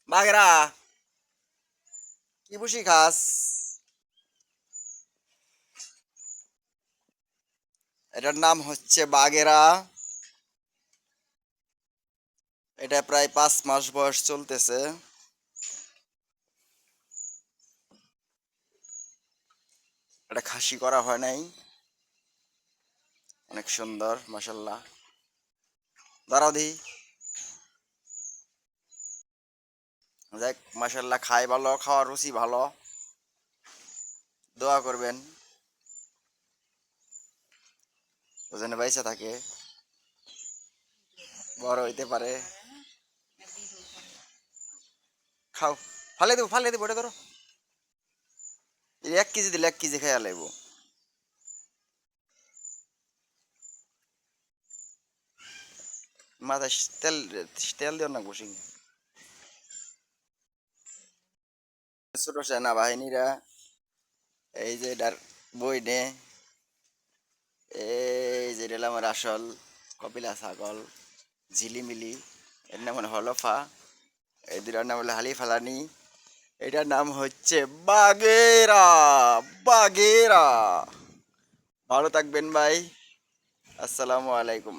বাঘেরা কি বুঝি খাস? এটার নাম হচ্ছে বাঘেরা। এটা প্রায় 5 মাস বয়স চলতেছে। এটা খাসি করা হয় নাই। অনেক সুন্দর মাশাল্লাহ। দাঁড়াও দি। দেখ মাশাল্লাহ, খায় ভালো, খাওয়ার রুচি ভালো। দোয়া করবেন ও যেন বাইসা থাকে, বড় হইতে পারে। খাও, ফালে দেবো, এটা ধরো। 1 কেজি দিলে 1 কেজি খাইয়া লাগবো। মাথায় তেল, তেল দিও না বসি। ছোট সেনাবাহিনীরা এই যে এটার বই নে, এই যে এটা হলো আমার আসল কপিলা ছাগল ঝিলিমিলি। এর নাম হলো হলফা। এই দুটার নাম হলো হালি ফালানি। এটার নাম হচ্ছে বাগেরা। বাগেরা। ভালো থাকবেন ভাই। আসসালামু আলাইকুম।